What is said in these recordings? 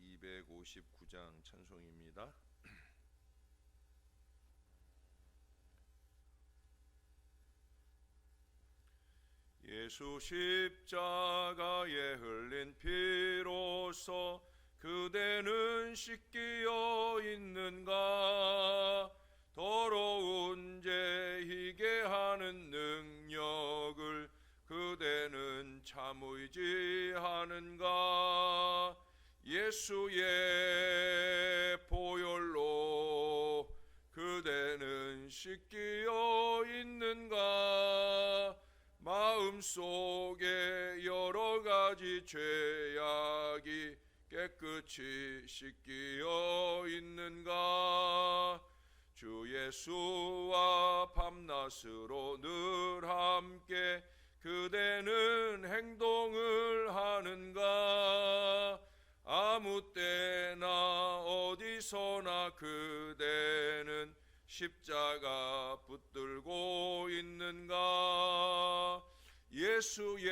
259장 찬송입니다. 예수 십자가에 흘린 피로써 그대는 씻기어 있는가? 더러운 죄 희게 하는 능력을 그대는 참 의지하는가? 예수의 보혈로 그대는 씻기어 있는가? 마음속에 여러 가지 죄악이 깨끗이 씻기어 있는가? 주 예수와 밤낮으로 늘 함께 그대는 행동을 하는가? 아무 때나 어디서나 그대는 십자가 붙들고 있는가? 예수의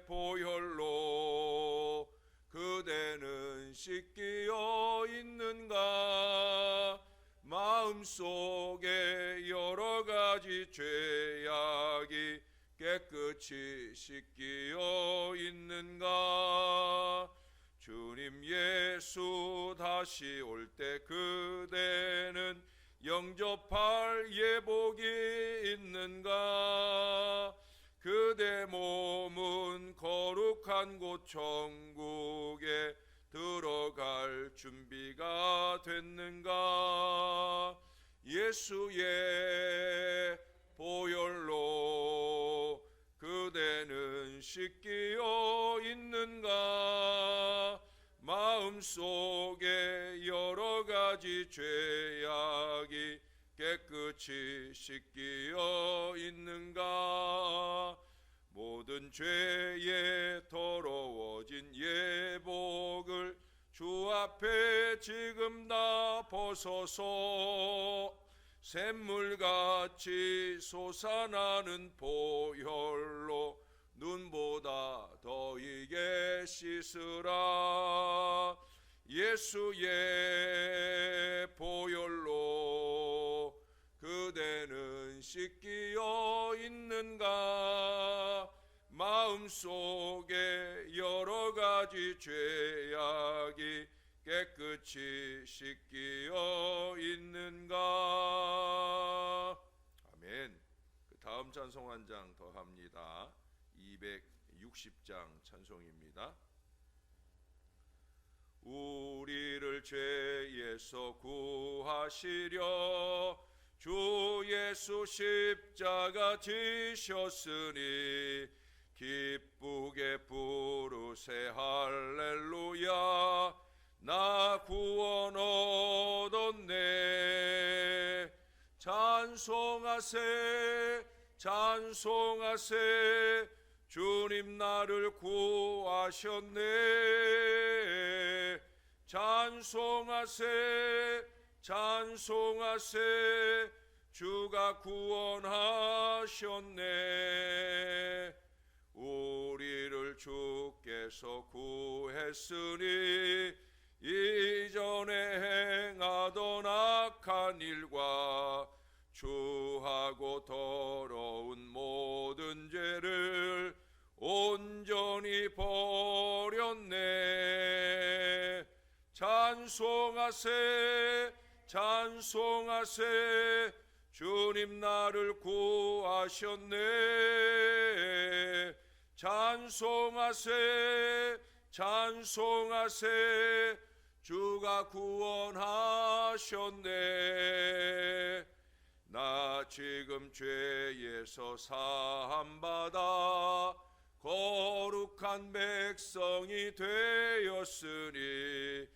보혈로 그대는 씻기어 있는가? 마음속에 여러 가지 죄악이 깨끗이 씻기어 있는가? 주님 예수 다시 올 때 그대는 영접할 예복이 있는가? 그대 몸은 거룩한 곳 천국에 들어갈 준비가 됐는가? 예수의 보혈로 그대는 씻기어 있는가? 마음속에 여러 가지 죄악이 깨끗이 씻기어 있는가? 모든 죄에 더러워진 예복을 주 앞에 지금 다 벗어서 샘물같이 솟아나는 보혈로 눈보다 더 이게 씻으라. 예수의 보혈로 그대는 씻기어 있는가? 마음속에 여러 가지 죄악이 깨끗이 씻기어 있는가? 아멘. 그 다음 찬송 한 장 더 합니다. 260장 찬송입니다. 우리를 죄에서 구하시려 주 예수 십자가 지셨으니 기쁘게 부르세 할렐루야. 나 구원 얻었네. 찬송하세 찬송하세. 주님 나를 구하셨네. 찬송하세 찬송하세. 주가 구원하셨네. 우리를 주께서 구했으니 이전에 행하던 악한 일과 추하고 더러운 모든 죄를 온전히 버렸네. 찬송하세 찬송하세. 주님 나를 구하셨네. 찬송하세 찬송하세. 주가 구원하셨네. 나 지금 죄에서 사함받아 거룩한 백성이 되었으니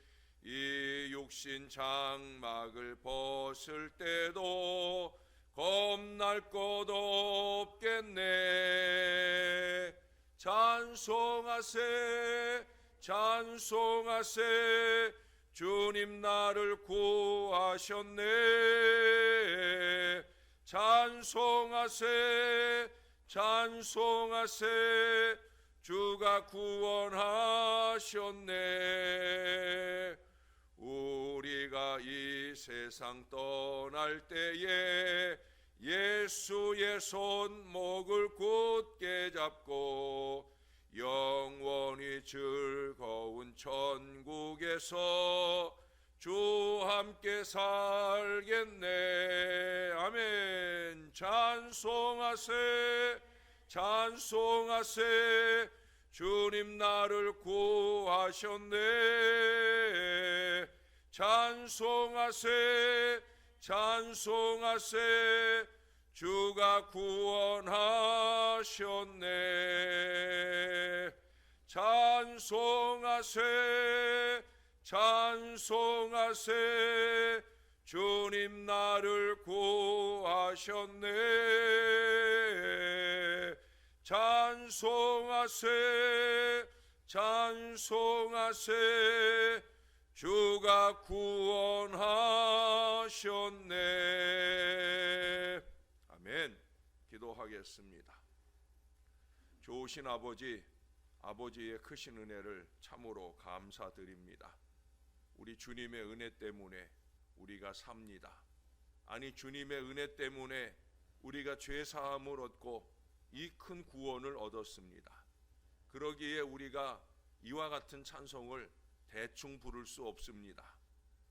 이 육신 장막을 벗을 때도 겁날 것 없겠네. 찬송하세 찬송하세. 주님 나를 구하셨네. 찬송하세 찬송하세. 주가 구원하셨네. 우리가 이 세상 떠날 때에 예수의 손목을 굳게 잡고 영원히 즐거운 천국에서 주 함께 살겠네. 아멘. 찬송하세, 찬송하세. 주님 나를 구하셨네. 찬송하세, 찬송하세. 주가 구원하셨네. 찬송하세, 찬송하세. 주님 나를 구하셨네. 찬송하세, 찬송하세. 주가 구원하셨네. 아멘. 기도하겠습니다. 좋으신 아버지, 아버지의 크신 은혜를 참으로 감사드립니다. 우리 주님의 은혜 때문에 우리가 삽니다. 아니, 주님의 은혜 때문에 우리가 죄사함을 얻고 이 큰 구원을 얻었습니다. 그러기에 우리가 이와 같은 찬송을 대충 부를 수 없습니다.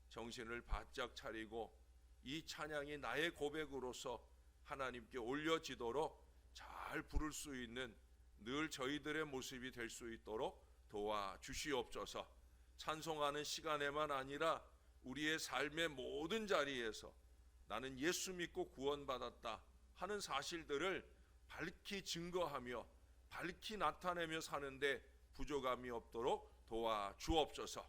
정신을 바짝 차리고 이 찬양이 나의 고백으로서 하나님께 올려지도록 잘 부를 수 있는 늘 저희들의 모습이 될 수 있도록 도와주시옵소서. 찬송하는 시간에만 아니라 우리의 삶의 모든 자리에서 나는 예수 믿고 구원받았다 하는 사실들을 밝히 증거하며 밝히 나타내며 사는데 부족함이 없도록 도와주옵소서.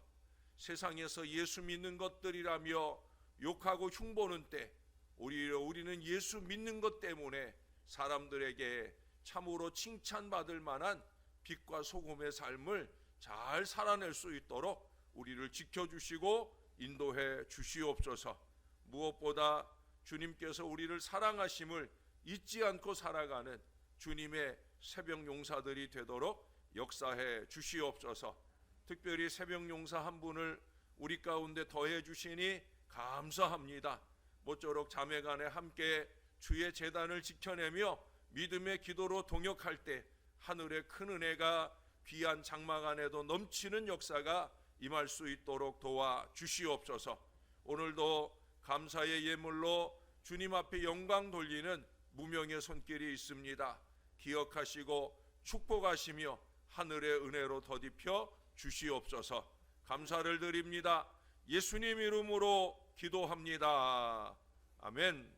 세상에서 예수 믿는 것들이라며 욕하고 흉보는 때 오히려 우리는 예수 믿는 것 때문에 사람들에게 참으로 칭찬받을 만한 빛과 소금의 삶을 잘 살아낼 수 있도록 우리를 지켜주시고 인도해 주시옵소서. 무엇보다 주님께서 우리를 사랑하심을 잊지 않고 살아가는 주님의 새벽 용사들이 되도록 역사해 주시옵소서. 특별히 새벽 용사 한 분을 우리 가운데 더해 주시니 감사합니다. 모쪼록 자매간에 함께 주의 제단을 지켜내며 믿음의 기도로 동역할 때 하늘의 큰 은혜가 귀한 장막 안에도 넘치는 역사가 임할 수 있도록 도와주시옵소서. 오늘도 감사의 예물로 주님 앞에 영광 돌리는 무명의 손길이 있습니다. 기억하시고 축복하시며 하늘의 은혜로 더딥혀 주시옵소서. 감사를 드립니다. 예수님 이름으로 기도합니다. 아멘.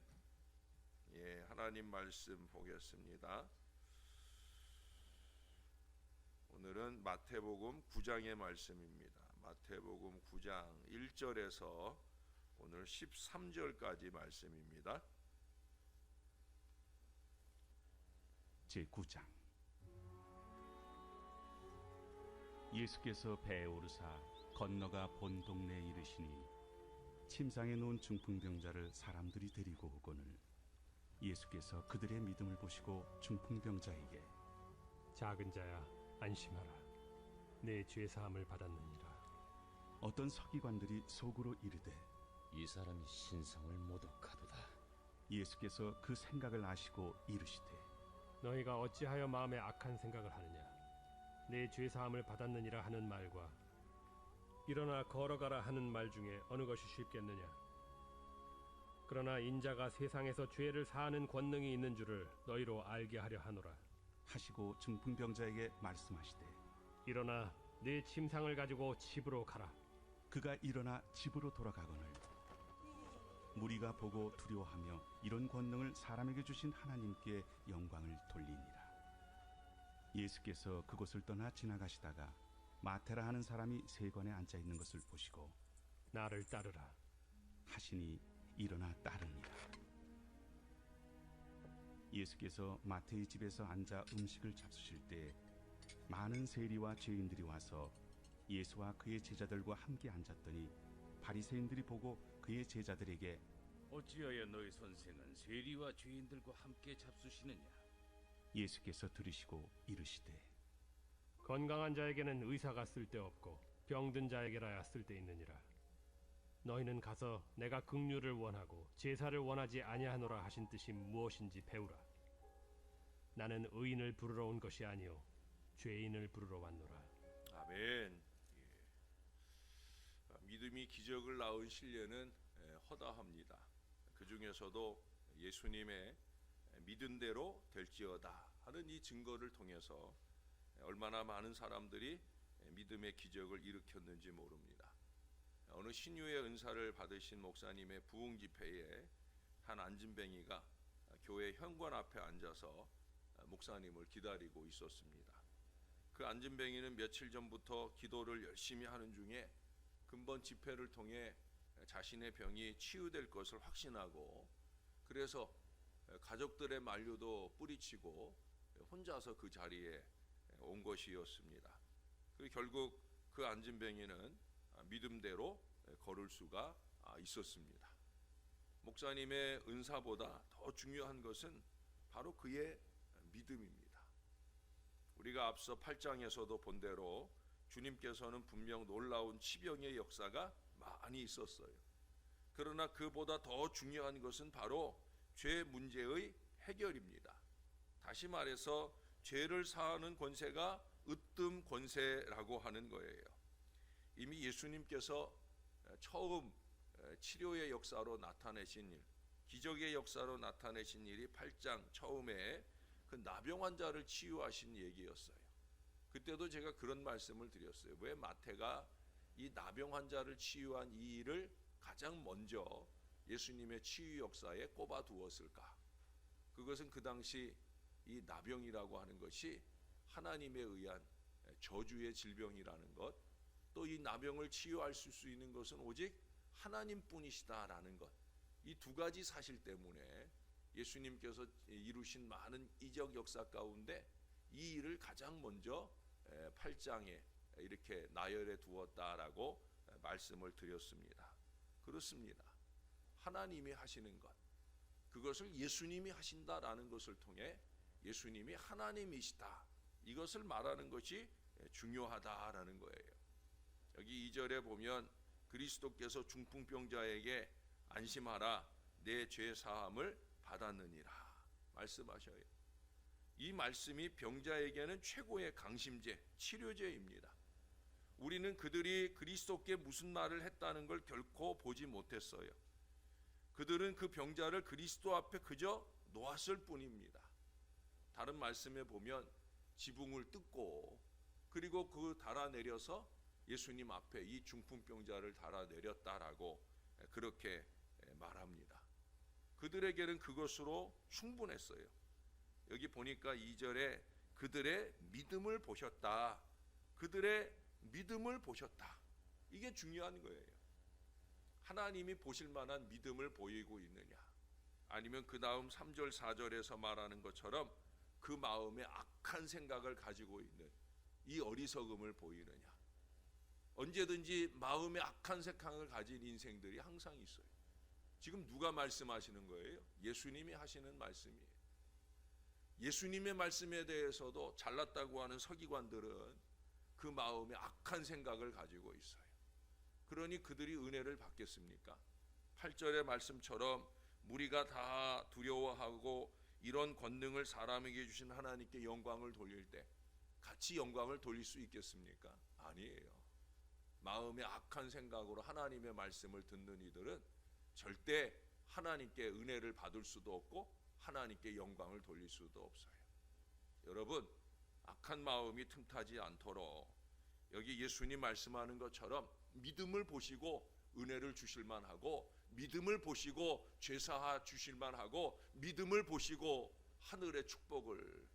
예, 하나님 말씀 보겠습니다. 오늘은 마태복음 9장의 말씀입니다. 마태복음 9장 1절에서 오늘 13절까지 말씀입니다. 제9장. 예수께서 배에 오르사 건너가 본 동네에 이르시니 침상에 누운 중풍병자를 사람들이 데리고 오거늘 예수께서 그들의 믿음을 보시고 중풍병자에게 작은 자야, 안심하라. 내 죄사함을 받았느니라. 어떤 서기관들이 속으로 이르되 이 사람이 신성을 모독하도다. 예수께서 그 생각을 아시고 이르시되 너희가 어찌하여 마음에 악한 생각을 하느냐. 내 죄사함을 받았느니라 하는 말과 일어나 걸어가라 하는 말 중에 어느 것이 쉽겠느냐. 그러나 인자가 세상에서 죄를 사하는 권능이 있는 줄을 너희로 알게 하려 하노라 하시고 중풍병자에게 말씀하시되 일어나 네 침상을 가지고 집으로 가라. 그가 일어나 집으로 돌아가거늘 무리가 보고 두려워하며 이런 권능을 사람에게 주신 하나님께 영광을 돌리니라. 예수께서 그곳을 떠나 지나가시다가 마태라 하는 사람이 세관에 앉아 있는 것을 보시고 나를 따르라 하시니 일어나 따르니라. 예수께서 마태의 집에서 앉아 음식을 잡수실 때 많은 세리와 죄인들이 와서 예수와 그의 제자들과 함께 앉았더니 바리새인들이 보고 그의 제자들에게 어찌하여 너희 선생은 세리와 죄인들과 함께 잡수시느냐? 예수께서 들으시고 이르시되 건강한 자에게는 의사가 쓸데없고 병든 자에게라야 쓸데있느니라. 너희는 가서 내가 긍휼을 원하고 제사를 원하지 아니하노라 하신 뜻이 무엇인지 배우라. 나는 의인을 부르러 온 것이 아니요 죄인을 부르러 왔노라. 아멘. 믿음이 기적을 낳은 신뢰는 허다합니다. 그 중에서도 예수님의 믿은 대로 될지어다 하는 이 증거를 통해서 얼마나 많은 사람들이 믿음의 기적을 일으켰는지 모릅니다. 어느 신유의 은사를 받으신 목사님의 부흥 집회에 한 안진뱅이가 교회 현관 앞에 앉아서 목사님을 기다리고 있었습니다. 그 안진뱅이는 며칠 전부터 기도를 열심히 하는 중에 근본 집회를 통해 자신의 병이 치유될 것을 확신하고, 그래서 가족들의 만류도 뿌리치고 혼자서 그 자리에 온 것이었습니다. 그리고 결국 그 안진뱅이는 믿음대로 걸을 수가 있었습니다. 목사님의 은사보다 더 중요한 것은 바로 그의 믿음입니다. 우리가 앞서 8장에서도 본 대로 주님께서는 분명 놀라운 치병의 역사가 많이 있었어요. 그러나 그보다 더 중요한 것은 바로 죄 문제의 해결입니다. 다시 말해서 죄를 사하는 권세가 으뜸 권세라고 하는 거예요. 이미 예수님께서 처음 치료의 역사로 나타내신 일, 기적의 역사로 나타내신 일이 8장 처음에 그 나병 환자를 치유하신 얘기였어요. 그때도 제가 그런 말씀을 드렸어요. 왜 마태가 이 나병 환자를 치유한 이 일을 가장 먼저 예수님의 치유 역사에 꼽아 두었을까? 그것은 그 당시 이 나병이라고 하는 것이 하나님에 의한 저주의 질병이라는 것, 또 이 나병을 치유할 수 있는 것은 오직 하나님뿐이시다라는 것, 이 두 가지 사실 때문에 예수님께서 이루신 많은 이적 역사 가운데 이 일을 가장 먼저 8장에 이렇게 나열해 두었다라고 말씀을 드렸습니다. 그렇습니다. 하나님이 하시는 것, 그것을 예수님이 하신다라는 것을 통해 예수님이 하나님이시다, 이것을 말하는 것이 중요하다라는 거예요. 여기 2절에 보면 그리스도께서 중풍병자에게 안심하라, 내 죄 사함을 받았느니라 말씀하셔요. 이 말씀이 병자에게는 최고의 강심제, 치료제입니다. 우리는 그들이 그리스도께 무슨 말을 했다는 걸 결코 보지 못했어요. 그들은 그 병자를 그리스도 앞에 그저 놓았을 뿐입니다. 다른 말씀에 보면 지붕을 뜯고 그리고 그 달아내려서 예수님 앞에 이 중풍병자를 달아내렸다라고 그렇게 말합니다. 그들에게는 그것으로 충분했어요. 여기 보니까 2절에 그들의 믿음을 보셨다, 그들의 믿음을 보셨다, 이게 중요한 거예요. 하나님이 보실 만한 믿음을 보이고 있느냐, 아니면 그 다음 3절 4절에서 말하는 것처럼 그 마음에 악한 생각을 가지고 있는 이 어리석음을 보이느냐. 언제든지 마음에 악한 생각을 가진 인생들이 항상 있어요. 지금 누가 말씀하시는 거예요? 예수님이 하시는 말씀이에요. 예수님의 말씀에 대해서도 잘났다고 하는 서기관들은 그 마음에 악한 생각을 가지고 있어요. 그러니 그들이 은혜를 받겠습니까? 8절의 말씀처럼 무리가 다 두려워하고 이런 권능을 사람에게 주신 하나님께 영광을 돌릴 때 같이 영광을 돌릴 수 있겠습니까? 아니에요. 마음에 악한 생각으로 하나님의 말씀을 듣는 이들은 절대 하나님께 은혜를 받을 수도 없고 하나님께 영광을 돌릴 수도 없어요. 여러분, 악한 마음이 틈타지 않도록 여기 예수님 말씀하는 것처럼 믿음을 보시고 은혜를 주실 만하고, 믿음을 보시고 죄사하 주실 만하고, 믿음을 보시고 하늘의 축복을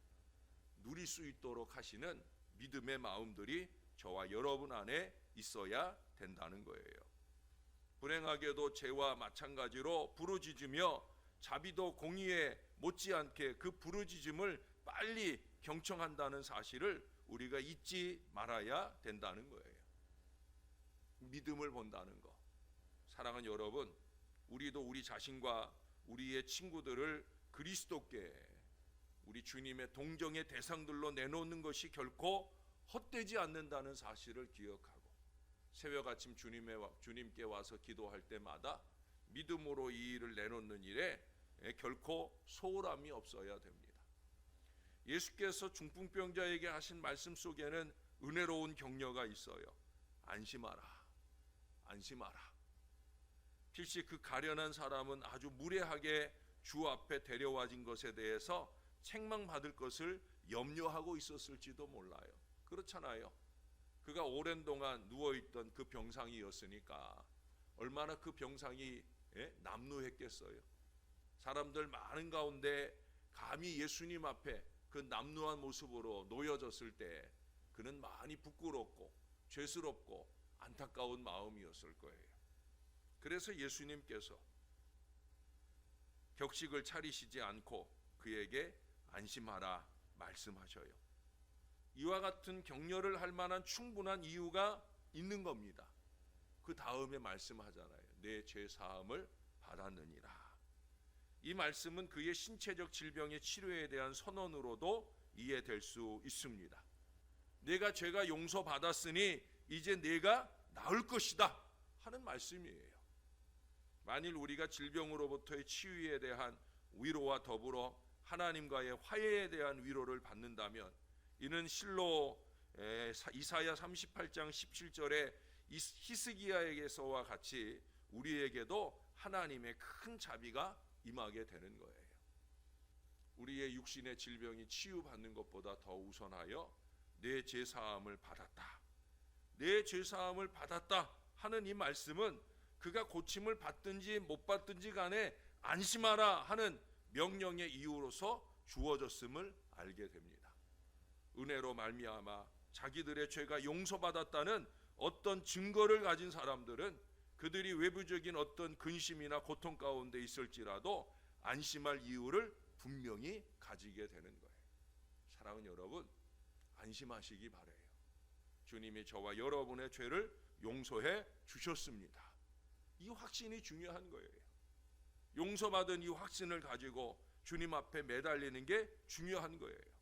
누릴 수 있도록 하시는 믿음의 마음들이 저와 여러분 안에 있어야 된다는 거예요. 불행하게도 죄와 마찬가지로 부르짖으며 자비도 공의에 못지않게 그 부르짖음을 빨리 경청한다는 사실을 우리가 잊지 말아야 된다는 거예요. 믿음을 본다는 것. 사랑하는 여러분, 우리도 우리 자신과 우리의 친구들을 그리스도께 우리 주님의 동정의 대상들로 내놓는 것이 결코 헛되지 않는다는 사실을 기억하고 새벽 아침 주님께 와서 기도할 때마다 믿음으로 이 일을 내놓는 일에 결코 소홀함이 없어야 됩니다. 예수께서 중풍병자에게 하신 말씀 속에는 은혜로운 격려가 있어요. 안심하라, 안심하라. 필시 그 가련한 사람은 아주 무례하게 주 앞에 데려와진 것에 대해서 책망받을 것을 염려하고 있었을지도 몰라요. 그렇잖아요. 그가 오랜 동안 누워있던 그 병상이었으니까 얼마나 그 병상이 남루했겠어요. 사람들 많은 가운데 감히 예수님 앞에 그 남루한 모습으로 놓여졌을 때 그는 많이 부끄럽고 죄스럽고 안타까운 마음이었을 거예요. 그래서 예수님께서 격식을 차리시지 않고 그에게 안심하라 말씀하셔요. 이와 같은 격려를 할 만한 충분한 이유가 있는 겁니다. 그 다음에 말씀하잖아요. 내 죄 사함을 받았느니라. 이 말씀은 그의 신체적 질병의 치료에 대한 선언으로도 이해될 수 있습니다. 내가 죄가 용서받았으니 이제 내가 나을 것이다 하는 말씀이에요. 만일 우리가 질병으로부터의 치유에 대한 위로와 더불어 하나님과의 화해에 대한 위로를 받는다면 이는 실로 이사야 38장 17절에 히스기야에게서와 같이 우리에게도 하나님의 큰 자비가 임하게 되는 거예요. 우리의 육신의 질병이 치유받는 것보다 더 우선하여 내 죄사함을 받았다, 내 죄사함을 받았다 하는 이 말씀은 그가 고침을 받든지 못 받든지 간에 안심하라 하는 명령의 이유로서 주어졌음을 알게 됩니다. 은혜로 말미암아 자기들의 죄가 용서받았다는 어떤 증거를 가진 사람들은 그들이 외부적인 어떤 근심이나 고통 가운데 있을지라도 안심할 이유를 분명히 가지게 되는 거예요. 사랑하는 여러분, 안심하시기 바라요. 주님이 저와 여러분의 죄를 용서해 주셨습니다. 이 확신이 중요한 거예요. 용서받은 이 확신을 가지고 주님 앞에 매달리는 게 중요한 거예요.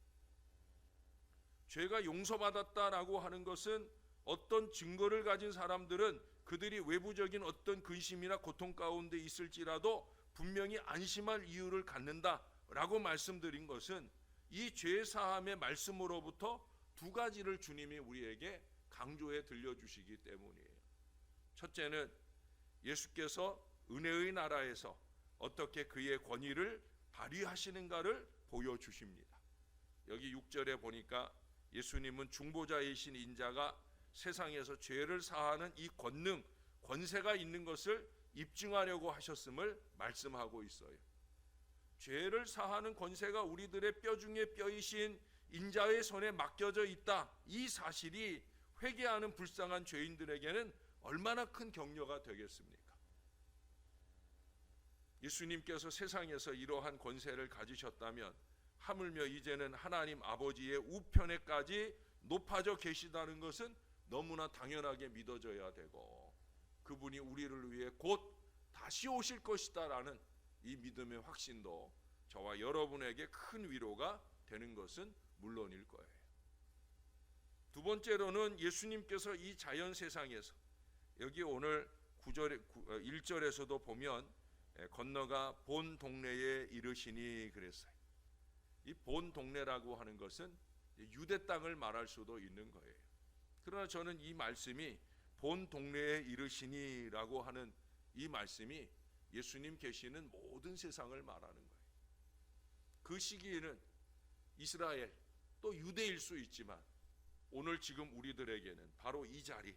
죄가 용서받았다라고 하는 것은 어떤 증거를 가진 사람들은 그들이 외부적인 어떤 근심이나 고통 가운데 있을지라도 분명히 안심할 이유를 갖는다라고 말씀드린 것은 이 죄사함의 말씀으로부터 두 가지를 주님이 우리에게 강조해 들려주시기 때문이에요. 첫째는 예수께서 은혜의 나라에서 어떻게 그의 권위를 발휘하시는가를 보여주십니다. 여기 6절에 보니까 예수님은 중보자이신 인자가 세상에서 죄를 사하는 이 권능, 권세가 있는 것을 입증하려고 하셨음을 말씀하고 있어요. 죄를 사하는 권세가 우리들의 뼈 중에 뼈이신 인자의 손에 맡겨져 있다. 이 사실이 회개하는 불쌍한 죄인들에게는 얼마나 큰 격려가 되겠습니까? 예수님께서 세상에서 이러한 권세를 가지셨다면 하물며 이제는 하나님 아버지의 우편에까지 높아져 계시다는 것은 너무나 당연하게 믿어져야 되고 그분이 우리를 위해 곧 다시 오실 것이다라는 이 믿음의 확신도 저와 여러분에게 큰 위로가 되는 것은 물론일 거예요. 두 번째로는 예수님께서 이 자연 세상에서 여기 오늘 1절에서도 보면 건너가 본 동네에 이르시니 그랬어요. 이 본 동네라고 하는 것은 유대 땅을 말할 수도 있는 거예요. 그러나 저는 이 말씀이 본 동네에 이르시니라고 하는 이 말씀이 예수님 계시는 모든 세상을 말하는 거예요. 그 시기에는 이스라엘 또 유대일 수 있지만 오늘 지금 우리들에게는 바로 이 자리,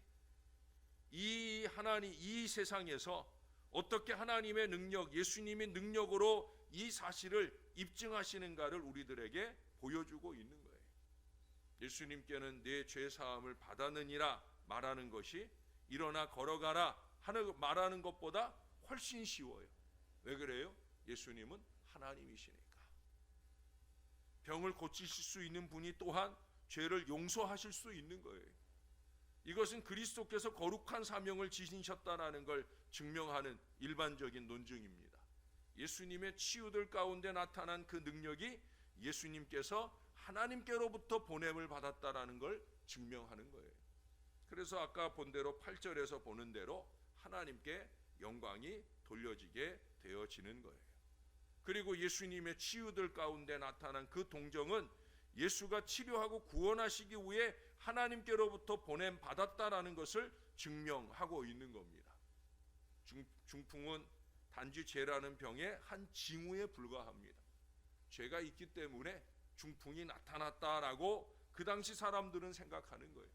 이 하나님, 이 세상에서 어떻게 하나님의 능력, 예수님의 능력으로 이 사실을 입증하시는가를 우리들에게 보여주고 있는 거예요. 예수님께는 내 죄 사함을 받았느니라 말하는 것이 일어나 걸어가라 하는 말하는 것보다 훨씬 쉬워요. 왜 그래요? 예수님은 하나님이시니까. 병을 고치실 수 있는 분이 또한 죄를 용서하실 수 있는 거예요. 이것은 그리스도께서 거룩한 사명을 지니셨다라는 걸 증명하는 일반적인 논증입니다. 예수님의 치유들 가운데 나타난 그 능력이 예수님께서 하나님께로부터 보냄을 받았다라는 걸 증명하는 거예요. 그래서 아까 본 대로 8절에서 보는 대로 하나님께 영광이 돌려지게 되어지는 거예요. 그리고 예수님의 치유들 가운데 나타난 그 동정은 예수가 치료하고 구원하시기 위해 하나님께로부터 보냄 받았다라는 것을 증명하고 있는 겁니다. 중풍은 단지 죄라는 병의 한 징후에 불과합니다. 죄가 있기 때문에 중풍이 나타났다라고 그 당시 사람들은 생각하는 거예요.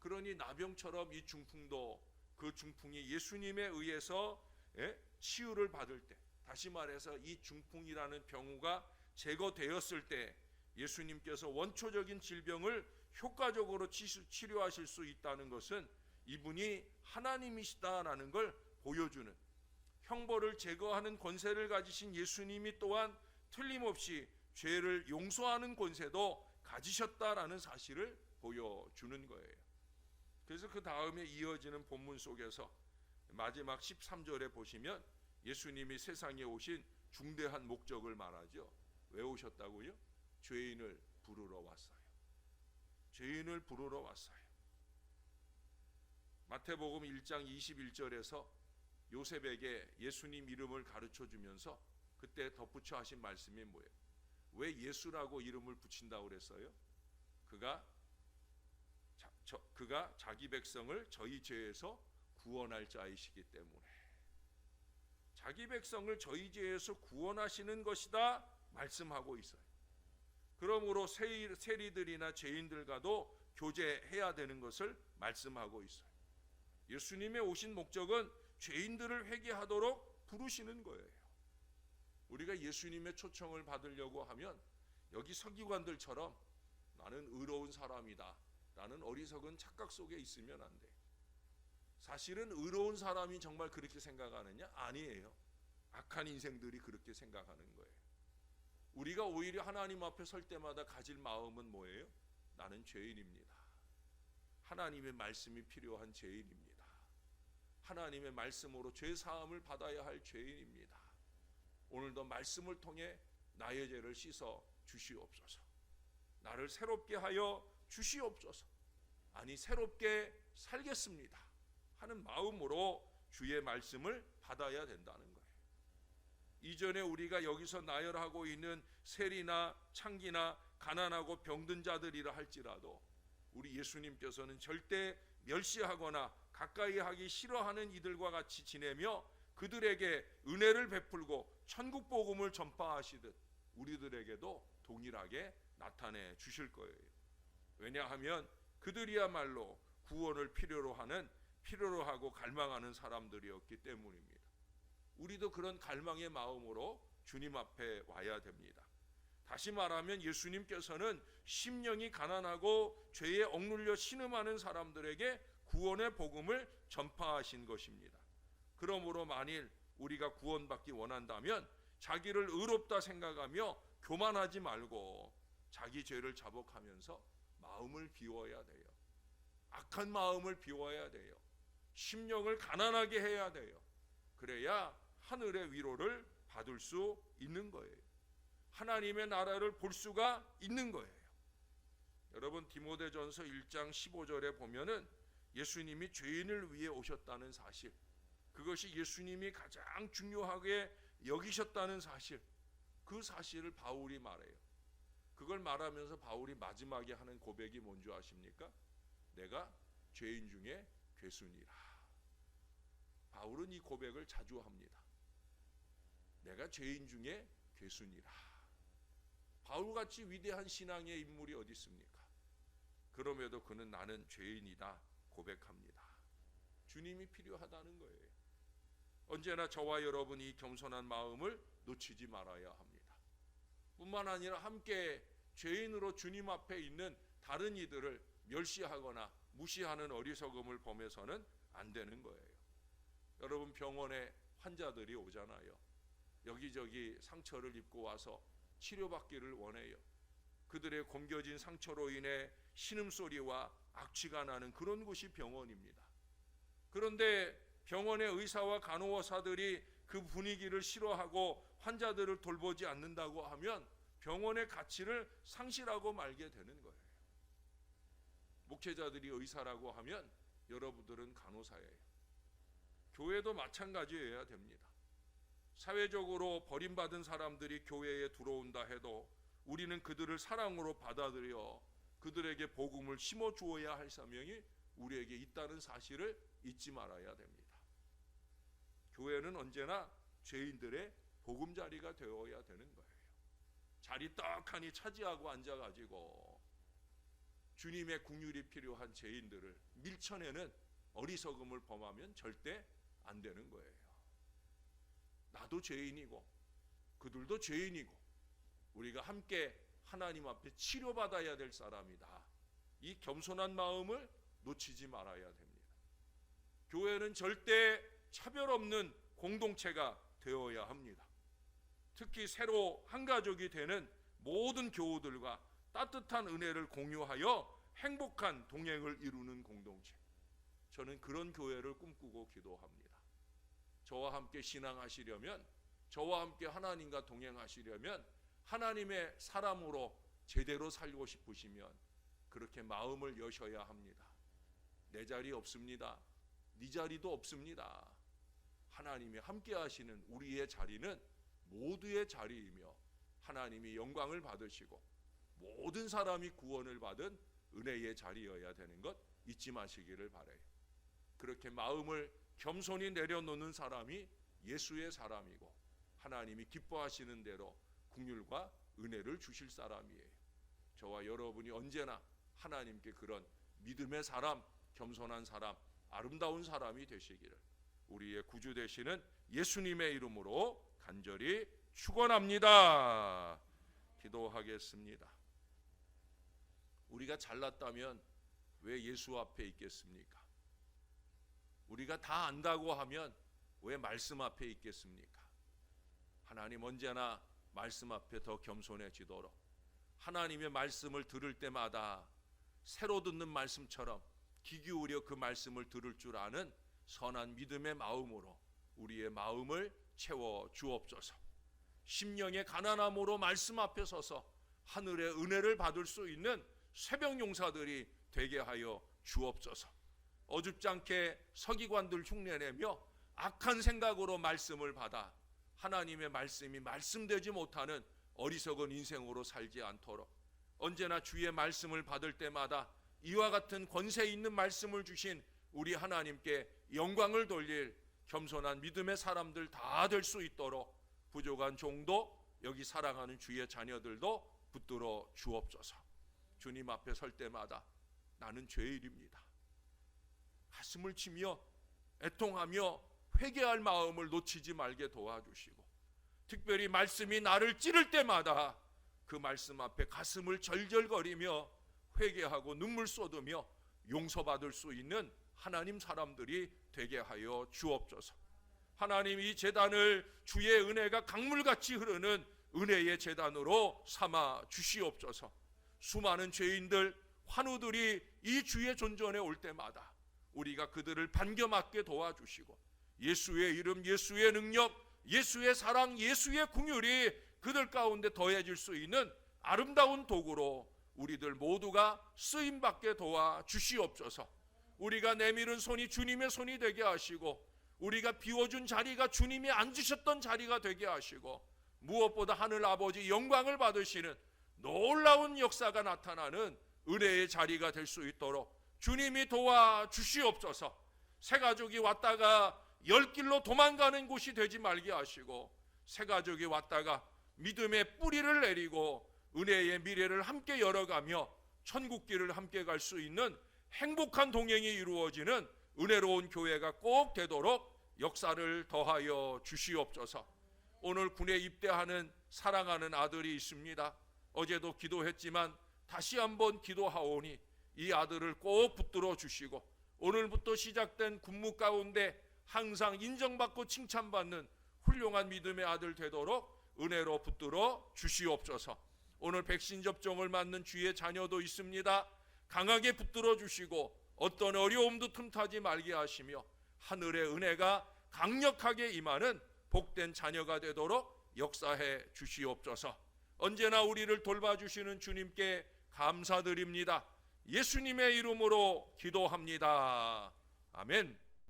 그러니 나병처럼 이 중풍도 그 중풍이 예수님에 의해서 치유를 받을 때, 다시 말해서 이 중풍이라는 병우가 제거되었을 때 예수님께서 원초적인 질병을 효과적으로 치료하실 수 있다는 것은 이분이 하나님이시다라는 걸 보여주는, 형벌을 제거하는 권세를 가지신 예수님이 또한 틀림없이 죄를 용서하는 권세도 가지셨다라는 사실을 보여주는 거예요. 그래서 그 다음에 이어지는 본문 속에서 마지막 13절에 보시면 예수님이 세상에 오신 중대한 목적을 말하죠. 왜 오셨다고요? 죄인을 부르러 왔어요. 죄인을 부르러 왔어요. 마태복음 1장 21절에서 요셉에게 예수님 이름을 가르쳐 주면서 그때 덧붙여 하신 말씀이 뭐예요? 왜 예수라고 이름을 붙인다고 그랬어요? 그가 자기 백성을 저희 죄에서 구원할 자이시기 때문에, 자기 백성을 저희 죄에서 구원하시는 것이다 말씀하고 있어요. 그러므로 세리들이나 죄인들과도 교제해야 되는 것을 말씀하고 있어요. 예수님의 오신 목적은 죄인들을 회개하도록 부르시는 거예요. 우리가 예수님의 초청을 받으려고 하면 여기 서기관들처럼 나는 의로운 사람이다 라는 어리석은 착각 속에 있으면 안 돼. 사실은 의로운 사람이 정말 그렇게 생각하느냐? 아니에요. 악한 인생들이 그렇게 생각하는 거예요. 우리가 오히려 하나님 앞에 설 때마다 가질 마음은 뭐예요? 나는 죄인입니다. 하나님의 말씀이 필요한 죄인입니다. 하나님의 말씀으로 죄 사함을 받아야 할 죄인입니다. 오늘도 말씀을 통해 나의 죄를 씻어 주시옵소서. 나를 새롭게 하여 주시옵소서. 아니, 새롭게 살겠습니다 하는 마음으로 주의 말씀을 받아야 된다는 거예요. 이전에 우리가 여기서 나열하고 있는 세리나 창기나 가난하고 병든 자들이라 할지라도 우리 예수님께서는 절대 멸시하거나 가까이 하기 싫어하는 이들과 같이 지내며 그들에게 은혜를 베풀고 천국 복음을 전파하시듯 우리들에게도 동일하게 나타내 주실 거예요. 왜냐하면 그들이야말로 구원을 필요로 하고 갈망하는 사람들이었기 때문입니다. 우리도 그런 갈망의 마음으로 주님 앞에 와야 됩니다. 다시 말하면 예수님께서는 심령이 가난하고 죄에 억눌려 신음하는 사람들에게 구원의 복음을 전파하신 것입니다. 그러므로 만일 우리가 구원받기 원한다면 자기를 의롭다 생각하며 교만하지 말고 자기 죄를 자복하면서 마음을 비워야 돼요. 악한 마음을 비워야 돼요. 심령을 가난하게 해야 돼요. 그래야 하늘의 위로를 받을 수 있는 거예요. 하나님의 나라를 볼 수가 있는 거예요. 여러분, 디모데전서 1장 15절에 보면은 예수님이 죄인을 위해 오셨다는 사실, 그것이 예수님이 가장 중요하게 여기셨다는 사실, 그 사실을 바울이 말해요. 그걸 말하면서 바울이 마지막에 하는 고백이 뭔지 아십니까? 내가 죄인 중에 괴순이라. 바울은 이 고백을 자주 합니다. 내가 죄인 중에 괴순이라. 바울같이 위대한 신앙의 인물이 어디 있습니까? 그럼에도 그는 나는 죄인이다 고백합니다. 주님이 필요하다는 거예요. 언제나 저와 여러분이 이 겸손한 마음을 놓치지 말아야 합니다. 뿐만 아니라 함께 죄인으로 주님 앞에 있는 다른 이들을 멸시하거나 무시하는 어리석음을 범해서는 안 되는 거예요. 여러분, 병원에 환자들이 오잖아요. 여기저기 상처를 입고 와서 치료받기를 원해요. 그들의 곰겨진 상처로 인해 신음소리와 악취가 나는 그런 곳이 병원입니다. 그런데 병원의 의사와 간호사들이 그 분위기를 싫어하고 환자들을 돌보지 않는다고 하면 병원의 가치를 상실하고 말게 되는 거예요. 목회자들이 의사라고 하면 여러분들은 간호사예요. 교회도 마찬가지여야 됩니다. 사회적으로 버림받은 사람들이 교회에 들어온다 해도 우리는 그들을 사랑으로 받아들여 그들에게 복음을 심어 주어야 할 사명이 우리에게 있다는 사실을 잊지 말아야 됩니다. 교회는 언제나 죄인들의 보금자리가 되어야 되는 거예요. 자리 떡하니 차지하고 앉아가지고 주님의 긍휼이 필요한 죄인들을 밀쳐내는 어리석음을 범하면 절대 안 되는 거예요. 나도 죄인이고 그들도 죄인이고 우리가 함께 하나님 앞에 치료받아야 될 사람이다. 이 겸손한 마음을 놓치지 말아야 됩니다. 교회는 절대 차별 없는 공동체가 되어야 합니다. 특히 새로 한 가족이 되는 모든 교우들과 따뜻한 은혜를 공유하여 행복한 동행을 이루는 공동체. 저는 그런 교회를 꿈꾸고 기도합니다. 저와 함께 신앙하시려면, 저와 함께 하나님과 동행하시려면 하나님의 사람으로 제대로 살고 싶으시면 그렇게 마음을 여셔야 합니다. 내 자리 없습니다. 네 자리도 없습니다. 하나님이 함께 하시는 우리의 자리는 모두의 자리이며 하나님이 영광을 받으시고 모든 사람이 구원을 받은 은혜의 자리여야 되는 것 잊지 마시기를 바라요. 그렇게 마음을 겸손히 내려놓는 사람이 예수의 사람이고 하나님이 기뻐하시는 대로 긍휼과 은혜를 주실 사람이에요. 저와 여러분이 언제나 하나님께 그런 믿음의 사람, 겸손한 사람, 아름다운 사람이 되시기를 우리의 구주 되시는 예수님의 이름으로 간절히 축원합니다. 기도하겠습니다. 우리가 잘났다면 왜 예수 앞에 있겠습니까? 우리가 다 안다고 하면 왜 말씀 앞에 있겠습니까? 하나님 언제나 말씀 앞에 더 겸손해지도록 하나님의 말씀을 들을 때마다 새로 듣는 말씀처럼 귀 기울여 그 말씀을 들을 줄 아는 선한 믿음의 마음으로 우리의 마음을 채워 주옵소서. 심령의 가난함으로 말씀 앞에 서서 하늘의 은혜를 받을 수 있는 새벽 용사들이 되게 하여 주옵소서. 어줍지 않게 서기관들 흉내내며 악한 생각으로 말씀을 받아 하나님의 말씀이 말씀되지 못하는 어리석은 인생으로 살지 않도록 언제나 주의 말씀을 받을 때마다 이와 같은 권세 있는 말씀을 주신 우리 하나님께 영광을 돌릴 겸손한 믿음의 사람들 다 될 수 있도록 부족한 종도 여기 사랑하는 주의 자녀들도 붙들어 주옵소서. 주님 앞에 설 때마다 나는 죄인입니다. 가슴을 치며 애통하며 회개할 마음을 놓치지 말게 도와주시고 특별히 말씀이 나를 찌를 때마다 그 말씀 앞에 가슴을 절절거리며 회개하고 눈물 쏟으며 용서받을 수 있는 하나님 사람들이 되게 하여 주옵소서. 하나님 이 제단을 주의 은혜가 강물같이 흐르는 은혜의 제단으로 삼아 주시옵소서. 수많은 죄인들 환우들이 이 주의 존전에 올 때마다 우리가 그들을 반겨맞게 도와주시고 예수의 이름, 예수의 능력, 예수의 사랑, 예수의 긍휼이 그들 가운데 더해질 수 있는 아름다운 도구로 우리들 모두가 쓰임받게 도와주시옵소서. 우리가 내밀은 손이 주님의 손이 되게 하시고 우리가 비워준 자리가 주님이 앉으셨던 자리가 되게 하시고 무엇보다 하늘 아버지 영광을 받으시는 놀라운 역사가 나타나는 은혜의 자리가 될 수 있도록 주님이 도와주시옵소서. 새 가족이 왔다가 열 길로 도망가는 곳이 되지 말게 하시고 새 가족이 왔다가 믿음의 뿌리를 내리고 은혜의 미래를 함께 열어가며 천국길을 함께 갈 수 있는 행복한 동행이 이루어지는 은혜로운 교회가 꼭 되도록 역사를 더하여 주시옵소서. 오늘 군에 입대하는 사랑하는 아들이 있습니다. 어제도 기도했지만 다시 한번 기도하오니 이 아들을 꼭 붙들어 주시고 오늘부터 시작된 군무 가운데 항상 인정받고 칭찬받는 훌륭한 믿음의 아들 되도록 은혜로 붙들어 주시옵소서. 오늘 백신 접종을 맞는 주의 자녀도 있습니다. 강하게 붙들어 주시고 어떤 어려움도 틈타지 말게 하시며 하늘의 은혜가 강력하게 임하는 복된 자녀가 되도록 역사해 주시옵소서. 언제나 우리를 돌봐주시는 주님께 감사드립니다. 예수님의 이름으로 기도합니다. 아멘.